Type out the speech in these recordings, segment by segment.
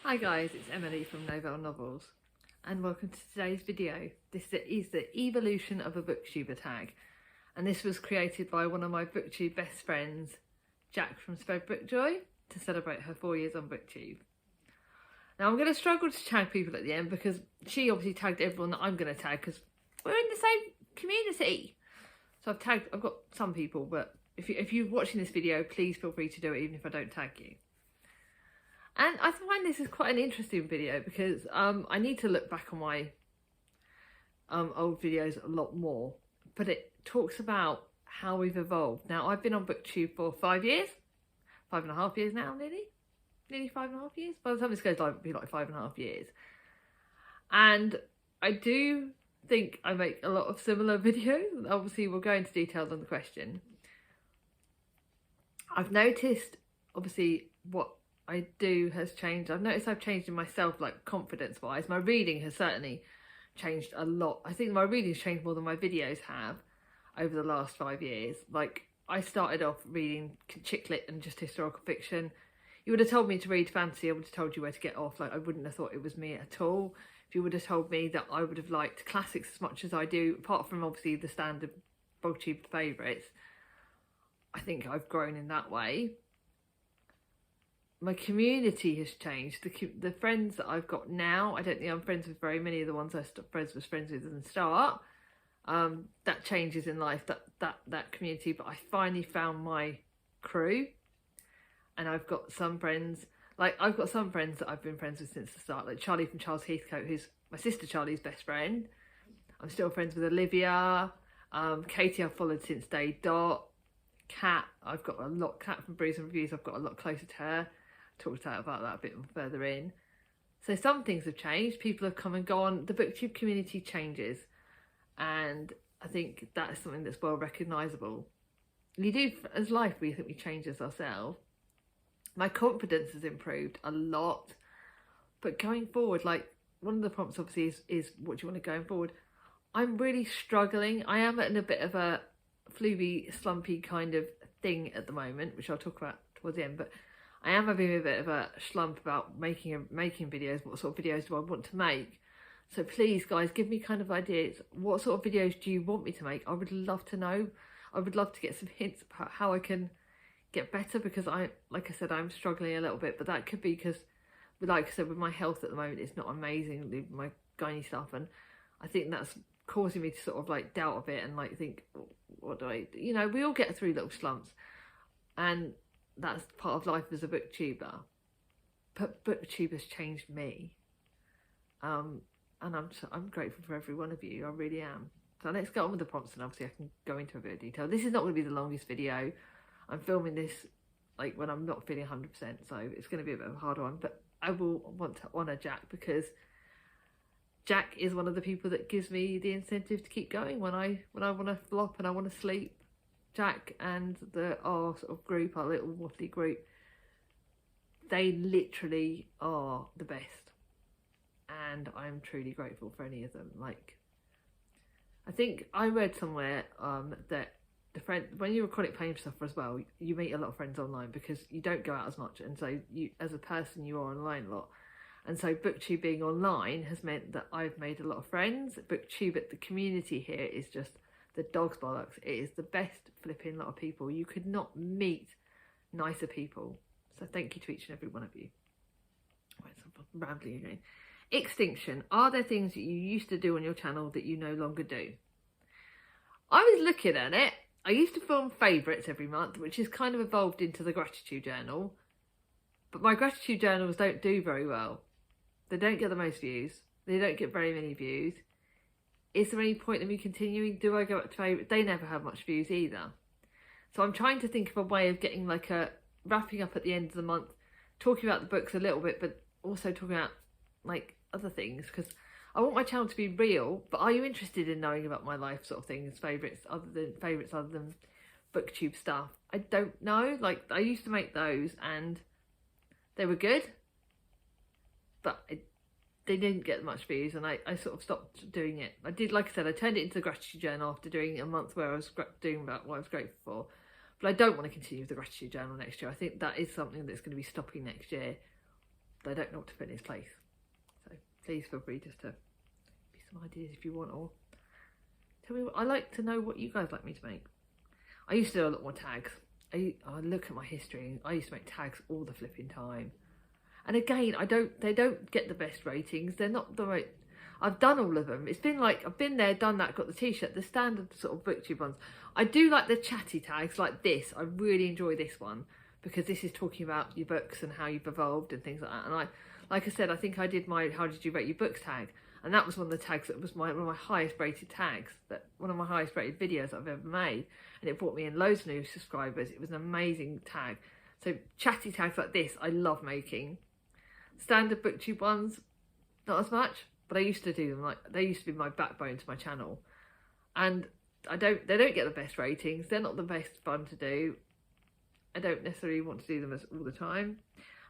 Hi guys, it's Emily from Novelle Novels and welcome to today's video. This is the evolution of a Booktuber tag, and this was created by one of my Booktube best friends, Jack from Spread Bookjoy, to celebrate her 4 years on Booktube. Now I'm going to struggle to tag people at the end because she obviously tagged everyone that I'm going to tag because we're in the same community. So I've got some people, but if you're watching this video, please feel free to do it even if I don't tag you. And I find this is quite an interesting video because I need to look back on my old videos a lot more, but it talks about how we've evolved. Now, I've been on Booktube for 5 years, 5.5 years now, nearly 5.5 years. By the time this goes live, it'll be like 5.5 years. And I do think I make a lot of similar videos. Obviously, we'll go into detail on the question. I've noticed, obviously, what I do has changed. I've noticed I've changed in myself, like confidence wise. My reading has certainly changed a lot. I think my reading's changed more than my videos have over the last 5 years. Like, I started off reading chick lit and just historical fiction. You would have told me to read fantasy, I would have told you where to get off. Like, I wouldn't have thought it was me at all. If you would have told me that I would have liked classics as much as I do, apart from obviously the standard Booktube favourites, I think I've grown in that way. My community has changed. The friends that I've got now, I don't think I'm friends with very many of the ones I was friends with in the start. That changes in life, that community, but I finally found my crew. And I've got some friends, that I've been friends with since the start, like Charlie from Charles Heathcote, who's my sister Charlie's best friend. I'm still friends with Olivia. Katie I've followed since day dot. Kat, I've got a lot, Kat from Brews and Reviews, I've got a lot closer to her. Talked out about that a bit further in. So some things have changed. People have come and gone. The Booktube community changes, and I think that is something that's well recognisable. You do, as life, we think we change as ourselves. My confidence has improved a lot, but going forward, like one of the prompts obviously is what do you want to go forward. I'm really struggling. I am in a bit of a fluby, slumpy kind of thing at the moment, which I'll talk about towards the end, but I am having a bit of a slump about making videos. What sort of videos do I want to make? So please, guys, give me kind of ideas. What sort of videos do you want me to make? I would love to know. I would love to get some hints about how I can get better, because like I said, I'm struggling a little bit, but that could be because, like I said, with my health at the moment, it's not amazing, with my gynae stuff, and I think that's causing me to sort of like doubt a bit and like think, what do I do? You know, we all get through little slumps, and that's part of life as a booktuber. But Booktube has changed me, and I'm grateful for every one of you. I really am. So let's get on with the prompts, and obviously I can go into a bit of detail. This is not going to be the longest video. I'm filming this like when I'm not feeling 100%, so it's going to be a bit of a hard one. But I will want to honour Jack, because Jack is one of the people that gives me the incentive to keep going when I want to flop and I want to sleep. Jack and our sort of group, our little waffly group, they literally are the best, and I'm truly grateful for any of them. Like, I think I read somewhere that when you're a chronic pain sufferer as well, you meet a lot of friends online because you don't go out as much, and so you, as a person, you are online a lot. And so Booktube being online has meant that I've made a lot of friends. Booktube, at the community here, is just the dog's bollocks. It is the best flipping lot of people. You could not meet nicer people. So thank you to each and every one of you. Right, so I'm rambling again. Extinction. Are there things that you used to do on your channel that you no longer do? I was looking at it. I used to film favourites every month, which has kind of evolved into the gratitude journal. But my gratitude journals don't do very well. They don't get the most views. They don't get very many views. Is there any point in me continuing? Do I go up to favourites? They never have much views either. So I'm trying to think of a way of getting like wrapping up at the end of the month, talking about the books a little bit, but also talking about like other things, because I want my channel to be real. But are you interested in knowing about my life sort of things, favourites other than Booktube stuff? I don't know. Like, I used to make those and they were good, but they didn't get much views, and I sort of stopped doing it. I did, like I said, I turned it into the gratitude journal after doing a month where I was doing about what I was grateful for. But I don't want to continue with the gratitude journal next year. I think that is something that's going to be stopping next year. they don't know what to put in its place. So please feel free just to be some ideas if you want, or tell me what, I like to know what you guys like me to make. I used to do a lot more tags. I look at my history, I used to make tags all the flipping time. And again, they don't get the best ratings. They're not the right, I've done all of them. It's been like, I've been there, done that, got the t-shirt, the standard sort of Booktube ones. I do like the chatty tags like this. I really enjoy this one because this is talking about your books and how you've evolved and things like that. And like I said, I think I did my how did you rate your books tag, and that was one of the tags that was one of my highest rated tags, that one of my highest rated videos I've ever made, and it brought me in loads of new subscribers. It was an amazing tag. So chatty tags like this I love making. Standard Booktube ones, not as much, but I used to do them. Like, they used to be my backbone to my channel, and they don't get the best ratings. They're not the best fun to do. I don't necessarily want to do them all the time.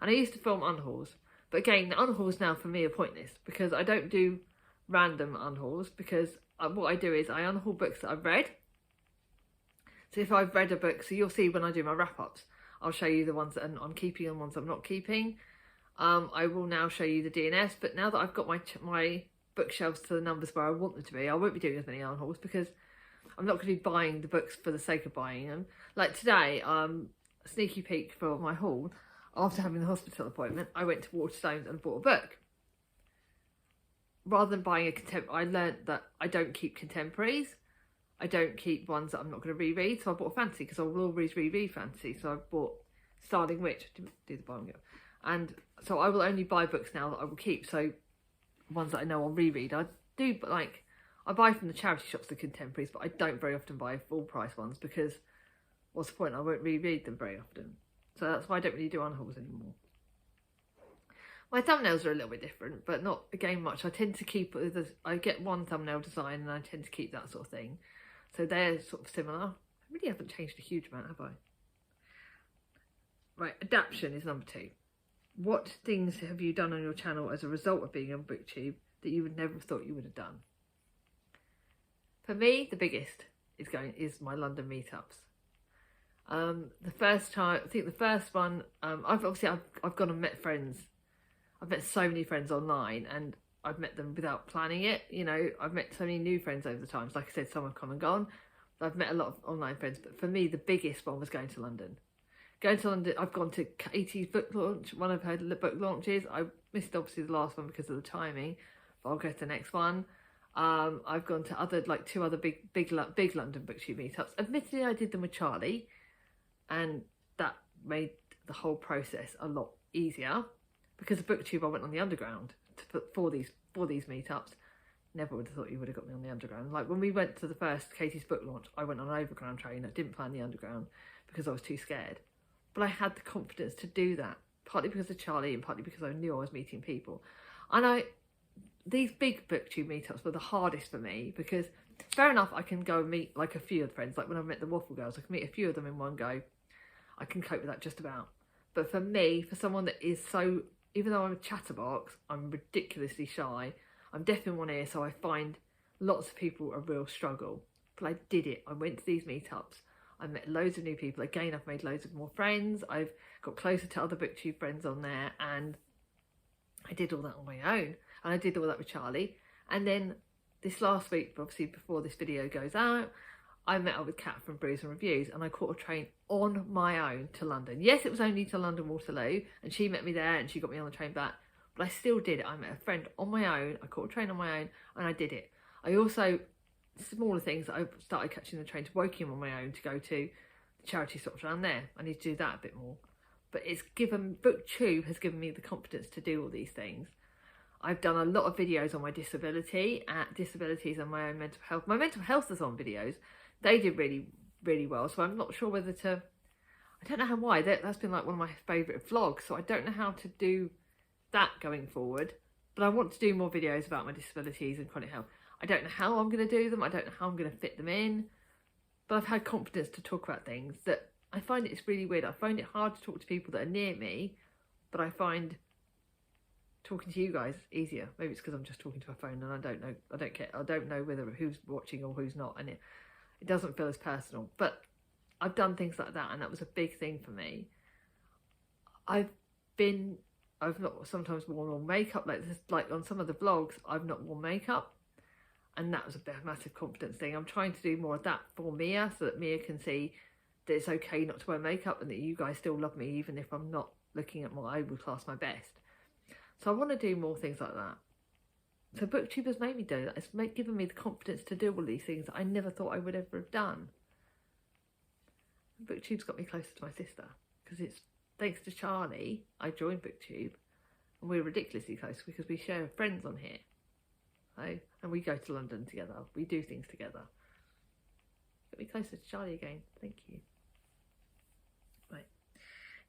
And I used to film unhauls, but again, the unhauls now for me are pointless because I don't do random unhauls, because what I do is I unhaul books that I've read. So if I've read a book, so you'll see when I do my wrap-ups, I'll show you the ones that I'm keeping and ones I'm not keeping. I will now show you the DNS, but now that I've got my bookshelves to the numbers where I want them to be, I won't be doing as many unhauls because I'm not going to be buying the books for the sake of buying them. Like today, sneaky peek for my haul, after having the hospital appointment, I went to Waterstones and bought a book. Rather than buying a contemporary, I learnt that I don't keep contemporaries. I don't keep ones that I'm not going to reread, so I bought a fantasy because I will always reread fantasy. So I bought Starling Witch, do the bottom girl. And so I will only buy books now that I will keep, so ones that I know I'll reread. I do, but like, I buy from the charity shops the contemporaries, but I don't very often buy full price ones because what's the point? I won't reread them very often. So that's why I don't really do unhauls anymore. My thumbnails are a little bit different, but not, again, much. I tend to keep, I get one thumbnail design and I tend to keep that sort of thing. So they're sort of similar. I really haven't changed a huge amount, have I? Right, adaptation is number 2. What things have you done on your channel as a result of being on Booktube that you would never have thought you would have done? For me, the biggest is my London meetups. The first time, I think the first one, I've gone and met friends. I've met so many friends online, and I've met them without planning it. You know, I've met so many new friends over the times. Like I said, some have come and gone. I've met a lot of online friends, but for me, the biggest one was going to London. Going to London, I've gone to Katie's book launch, one of her book launches. I missed obviously the last one because of the timing, but I'll go to the next one. I've gone to two other big London Booktube meetups. Admittedly, I did them with Charlie, and that made the whole process a lot easier. Because of Booktube, I went on the underground for these meetups. Never would have thought you would have got me on the underground. Like when we went to the first Katie's book launch, I went on an overground train. I didn't plan the underground because I was too scared. But I had the confidence to do that, partly because of Charlie and partly because I knew I was meeting people. And these big Booktube meetups were the hardest for me because, fair enough, I can go and meet like a few of the friends. Like when I met the Waffle Girls, I can meet a few of them in one go. I can cope with that just about. But for me, for someone that is so, even though I'm a chatterbox, I'm ridiculously shy. I'm deaf in one ear, so I find lots of people a real struggle. But I did it. I went to these meetups. I met loads of new people. Again, I've made loads of more friends. I've got closer to other Booktube friends on there, and I did all that on my own. And I did all that with Charlie. And then this last week, obviously before this video goes out, I met up with Kat from Brews and Reviews, and I caught a train on my own to London. Yes, it was only to London Waterloo, and she met me there and she got me on the train back, but I still did it. I met a friend on my own, I caught a train on my own, and I did it. I also, smaller things, I started catching the train to Woking on my own to go to the charity shops around there. I need to do that a bit more. But Booktube has given me the confidence to do all these things. I've done a lot of videos on my disabilities and my own mental health. My mental health is on videos. They did really, really well. So I'm not sure whether to, I don't know why. That's been like one of my favourite vlogs. So I don't know how to do that going forward. But I want to do more videos about my disabilities and chronic health. I don't know how I'm going to do them. I don't know how I'm going to fit them in. But I've had confidence to talk about things that I find it's really weird. I find it hard to talk to people that are near me. But I find talking to you guys easier. Maybe it's because I'm just talking to a phone and I don't know. I don't know whether who's watching or who's not. And it doesn't feel as personal. But I've done things like that, and that was a big thing for me. I've I've not sometimes worn more makeup, like on some of the vlogs I've not worn makeup, and that was a massive confidence thing. I'm trying to do more of that for Mia, so that Mia can see that it's okay not to wear makeup and that you guys still love me even if I'm not looking at what I would class my best. So I want to do more things like that. So Booktuber's made me do that. It's given me the confidence to do all these things that I never thought I would ever have done. Booktube's got me closer to my sister, because it's thanks to Charlie I joined Booktube, and we're ridiculously close because we share friends on here. So, and we go to London together. We do things together. Get me closer to Charlie again. Thank you. Right.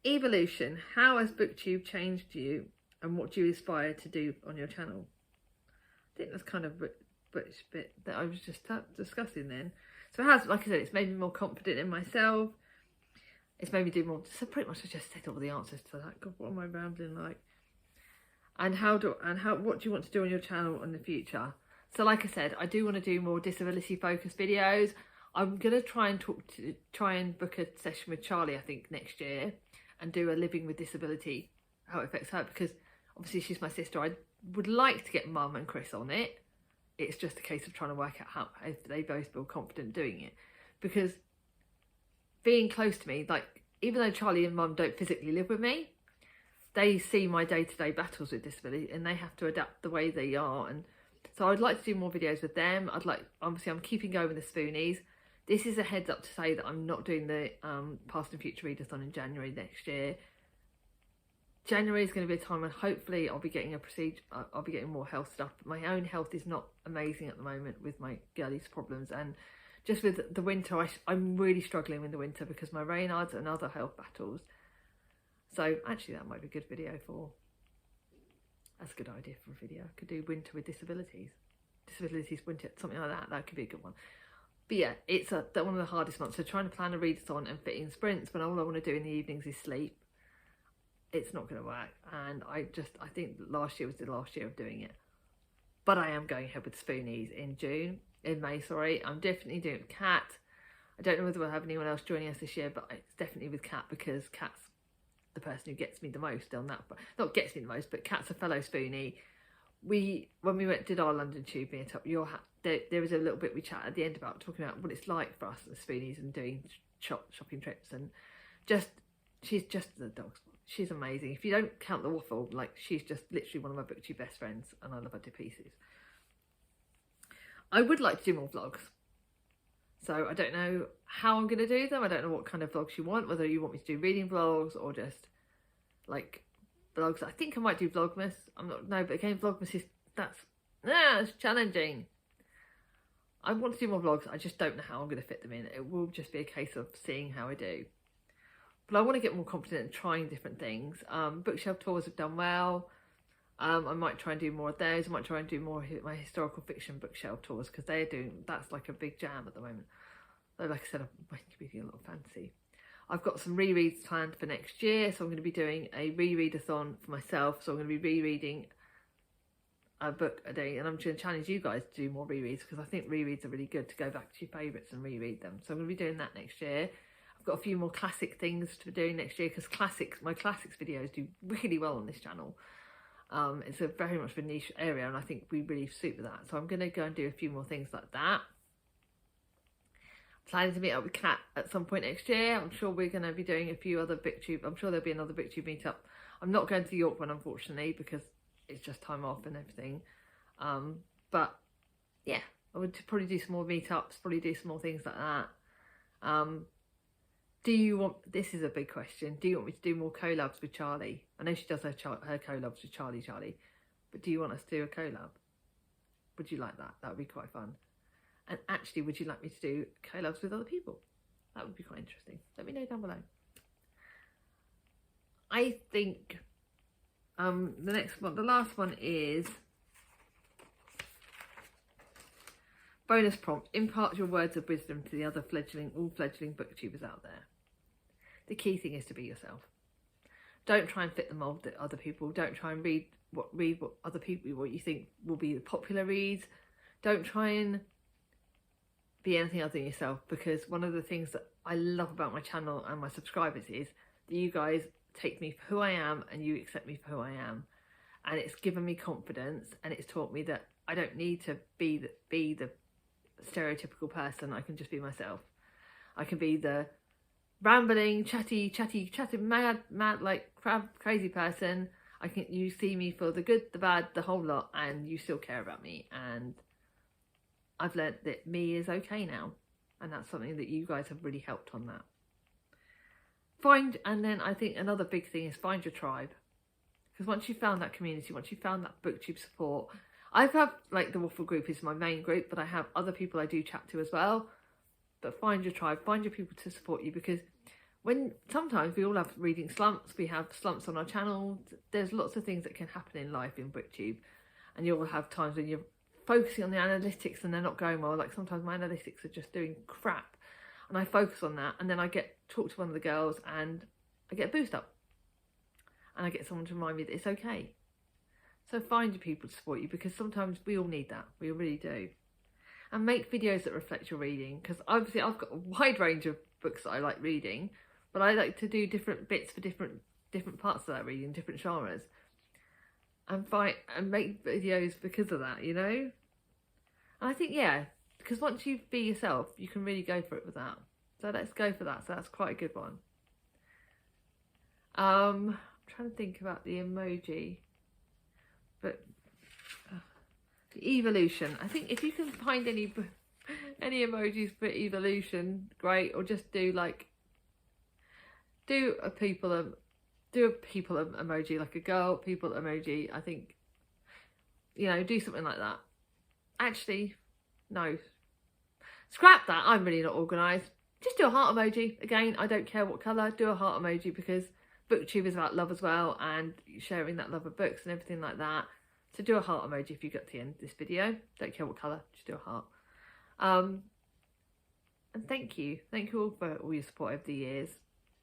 Evolution. How has Booktube changed you, and what do you aspire to do on your channel? I think that's kind of a bit that I was just discussing then. So it has, like I said, it's made me more confident in myself. It's made me do more. So pretty much I just said all the answers to that. God, what am I rambling like? And what do you want to do on your channel in the future? So like I said, I do want to do more disability focused videos. I'm gonna try and book a session with Charlie, I think, next year, and do a living with disability, how it affects her, because obviously she's my sister. I would like to get Mum and Chris on it. It's just a case of trying to work out how if they both feel confident doing it, because being close to me, like, even though Charlie and Mum don't physically live with me, they see my day-to-day battles with disability and they have to adapt the way they are. And so I'd like to do more videos with them. Obviously I'm keeping going with the Spoonies. This is a heads up to say that I'm not doing the Past and Future Readathon in January next year. January is going to be a time when hopefully I'll be getting I'll be getting more health stuff. My own health is not amazing at the moment with my girlies problems, and just with the winter, I'm really struggling with the winter because my Raynaud's and other health battles. So actually that might be a good video for, that's a good idea for a video. I could do winter with disabilities. Disabilities winter, something like that. That could be a good one. But yeah, it's one of the hardest months. So trying to plan a readathon and fit in sprints when all I want to do in the evenings is sleep, it's not going to work. And I think last year was the last year of doing it. But I am going ahead with Spoonies in May, sorry. I'm definitely doing it with Kat. I don't know whether we'll have anyone else joining us this year, but it's definitely with Kat, because Kat's the person who gets me the most on that. But not gets me the most, but Kat's a fellow Spoonie. When we did our London Tube meetup, there was a little bit we chatted at the end about talking about what it's like for us as Spoonies and doing shopping trips, and she's just the dog's. She's amazing. If you don't count the waffle, like, she's just literally one of my Booktube best friends, and I love her to pieces. I would like to do more vlogs. So I don't know how I'm going to do them. I don't know what kind of vlogs you want, whether you want me to do reading vlogs or just like vlogs. I think I might do Vlogmas. But again, Vlogmas it's challenging. I want to do more vlogs. I just don't know how I'm going to fit them in. It will just be a case of seeing how I do. But I want to get more confident in trying different things. Bookshelf tours have done well. I might try and do more of those. I might try and do more of my historical fiction bookshelf tours, because that's like a big jam at the moment. Though, like I said, I'm reading a lot of fantasy. I've got some rereads planned for next year, so I'm going to be doing a rereadathon for myself. So I'm going to be rereading a book a day, and I'm going to challenge you guys to do more rereads, because I think rereads are really good to go back to your favourites and reread them. So I'm going to be doing that next year. I've got a few more classic things to be doing next year, because my classics videos do really well on this channel. It's a very much of a niche area, and I think we really suit with that. So I'm going to go and do a few more things like that. Planning to meet up with Kat at some point next year. I'm sure we're going to be doing a few other Booktube. I'm sure there'll be another Booktube meetup. I'm not going to the York one, unfortunately, because it's just time off and everything. But yeah, I would probably do some more meetups, probably do some more things like that. This is a big question, do you want me to do more collabs with Charlie? I know she does her collabs with Charlie, but do you want us to do a collab? Would you like that? That would be quite fun. And actually, would you like me to do collabs with other people? That would be quite interesting. Let me know down below. I think the last one is bonus prompt. Impart your words of wisdom to the other all fledgling booktubers out there. The key thing is to be yourself. Don't try and fit the mold that other people. Don't try and read what other people, what you think will be the popular reads. Don't try and be anything other than yourself, because one of the things that I love about my channel and my subscribers is that you guys take me for who I am and you accept me for who I am. And it's given me confidence, and it's taught me that I don't need to be the stereotypical person. I can just be myself. I can be the rambling, chatty, mad, like crazy person. You see me for the good, the bad, the whole lot, and you still care about me. And I've learnt that me is okay now, and that's something that you guys have really helped on that. And then I think another big thing is find your tribe, because once you've found that community, once you've found that Booktube support, I've had like the Waffle group is my main group, but I have other people I do chat to as well. But find your tribe, find your people to support you, because sometimes we all have reading slumps, we have slumps on our channel, there's lots of things that can happen in life in Booktube, and you'll have times when you're focusing on the analytics and they're not going well. Like sometimes my analytics are just doing crap, and I focus on that, and then I talk to one of the girls and I get a boost up, and I get someone to remind me that it's okay. So find your people to support you, because sometimes we all need that, we really do. And make videos that reflect your reading, because obviously I've got a wide range of books that I like reading, but I like to do different bits for different parts of that reading, different genres, and make videos because of that, you know. And I think, yeah, because once you be yourself, you can really go for it with that. So let's go for that. So that's quite a good one. I'm trying to think about the emoji, but the evolution. I think if you can find any emojis for evolution, great. Or just do a people emoji, like a girl people emoji. I think, you know, do something like that. Actually, no, scrap that. I'm really not organised. Just do a heart emoji. Again, I don't care what colour. Do a heart emoji, because Booktube is about love as well, and sharing that love of books and everything like that. So do a heart emoji if you got to the end of this video. Don't care what colour, just do a heart. And thank you all for all your support over the years.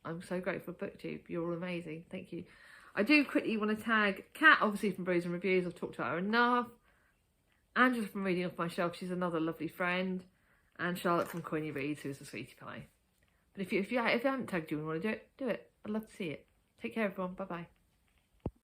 I'm so grateful for Booktube. You're all amazing. Thank you. I do quickly want to tag Kat, obviously from Brews and Reviews. I've talked about her enough. Angela from Reading Off My Shelf. She's another lovely friend. And Charlotte from Coiny Reads, who's a sweetie pie. But if you haven't tagged you and want to do it, do it. I'd love to see it. Take care, everyone. Bye bye.